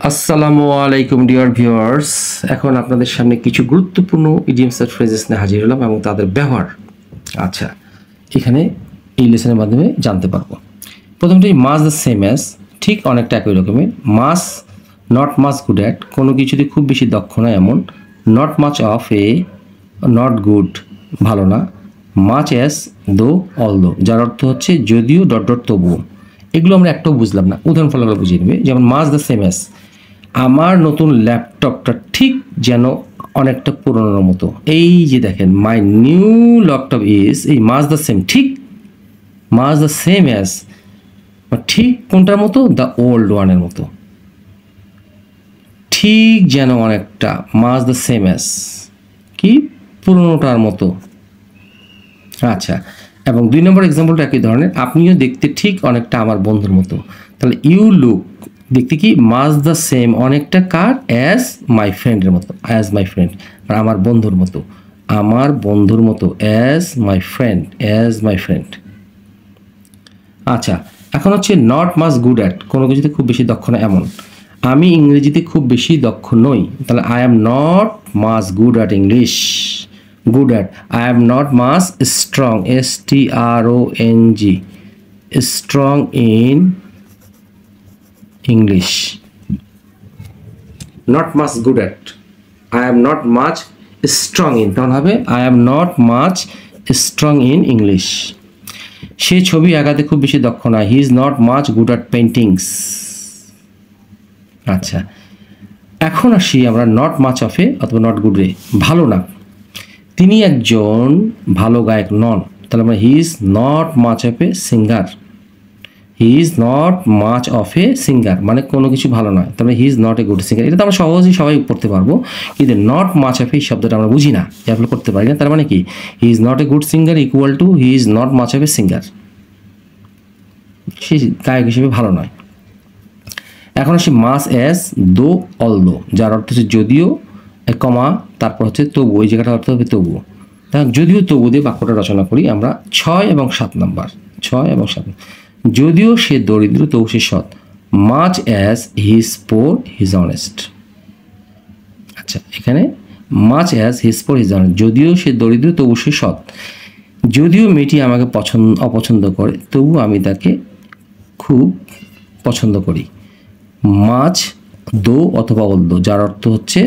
আসসালামু আলাইকুম dear viewers. এখন আপনাদের সামনে কিছু গুরুত্বপূর্ণ ইডিয়মস এন্ড ফ্রেজেস নিয়ে হাজির হলাম এবং তাদের ব্যবহার আচ্ছা এখানে এই লেসনের মাধ্যমে জানতে পারবো। প্রথমটি মাস দ্য সেম অ্যাজ, ঠিক অনেকটা একই রকমের। মাস নট মাচ গুড অ্যাট, কোনো কিছুতে খুব বেশি দক্ষ না এমন। Not much of A, not good ভালো না। মাচ অ্যাজ দো অল দো, যার অর্থ হচ্ছে যদিও ডট ডট তবুও। এগুলো আমরা একটাও বুঝলাম না, উদাহরণ ফলাফল বুঝিয়ে নেবে। যেমন মাস দ্য সেম অ্যাজ, আমার নতুন ল্যাপটপটা ঠিক যেন অনেকটা পুরনোর মতো। এই যে দেখেন, মাই নিউ ল্যাপটপ ইজ, এই মাস দ্য সেম, ঠিক মাস দ্য সেম অ্যাজ, ঠিক কোনটার মতো? দ্য ওল্ড ওয়ানের মতো। ঠিক যেন অনেকটা, মাস দ্য সেম অ্যাজ কি পুরনোটার মতো। আচ্ছা, এবং 2 নম্বর এক্সাম্পলটা একই ধরনের, আপনিও দেখতে ঠিক অনেকটা আমার বন্ধুর মতো। তাহলে ইউ লুক দেখতে কি মাস দ্য সেম অনেকটা কার? অ্যাজ মাই ফ্রেন্ডের মতো, অ্যাজ মাই ফ্রেন্ড, আর আমার বন্ধুর মতো, আমার বন্ধুর মতো, as my friend, as my friend. আচ্ছা, এখন হচ্ছে নট মাস গুড অ্যাট, কোনো কিছুতে খুব বেশি দক্ষ না এমন। আমি ইংরেজিতে খুব বেশি দক্ষ নই, তাহলে I am not much good at English. Good at, I am not much strong, STRONG, strong in English. Not much good at, I am not much strong in, তখন হবে I am not much strong in English. সে ছবি আঁকাতে খুব বেশি দক্ষ না, he is not much good at paintings. আচ্ছা, এখন আসি আমরা নট মাচ অফ এ অথবা নট গুড রে, ভালো না। তিনি একজন ভালো গায়ক নন, তাহলে আমরা হি is not much of a singer. He is not much of a singer মানে কোনো কিছু ভালো নয়, তবে হি is not a good singer. এটা তো আমরা সহজেই সবাই পড়তে পারবো, কিন্তু নট মাচ অফ এই শব্দটা আমরা বুঝি না, অ্যাপ্লাই করতে পারি না। তার মানে কি, he is not a good singer equal to he is not much of a singer, সে গায়ক হিসেবে ভালো নয়। এখন আসি মাস অ্যাজ দো অল দো, যার অর্থ হচ্ছে যদিও, কমা তারপর হচ্ছে তবু, ওই জায়গাটা অর্থ হবে তবুও। তাহলে যদিও তবু দিয়ে বাক্যটা রচনা করি আমরা। 6 এবং 7 নাম্বার, 6 এবং 7, যদিও সে দরিদ্র তবু সে সৎ। Much as he is poor he is honest. আচ্ছা, এখানে much as he is poor he is honest, যদিও সে দরিদ্র তবু সে সৎ। যদিও মেয়েটি আমাকে অপছন্দ করে তবু আমি তাকে খুব পছন্দ করি। মাচ দো অথবা অল দো, যার অর্থ হচ্ছে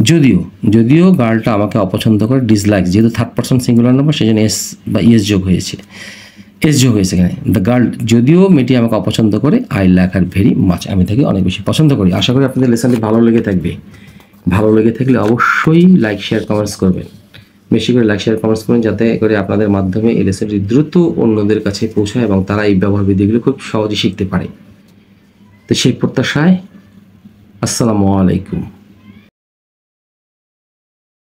যদিও, যদিও গার্লটা আমাকে অপছন্দ করে, ডিসলাইক, যেহেতু থার্ড পারসন সিঙ্গুলার নাম্বার সেজন্য এস বা ইএস যোগ হয়েছে, এস যোগ হয়েছে এখানে। দ্য গার্ল, যদিও মেয়েটি আমাকে অপছন্দ করে, I like her very much, আমি তাকে অনেক বেশি পছন্দ করি। আশা করি আপনাদের লেসনটি ভালো লেগে থাকবে। ভালো লেগে থাকলে অবশ্যই লাইক শেয়ার কমেন্টস করবেন, বেশি করে লাইক শেয়ার কমেন্টস করুন, যাতে করে আপনাদের মাধ্যমে এই লেসনটি দ্রুত অন্যদের কাছে পৌঁছায় এবং তারা এই ব্যবহার বিধিগুলো খুব সহজে শিখতে পারে। তো সেই প্রত্যাশায় আসসালামু আলাইকুম।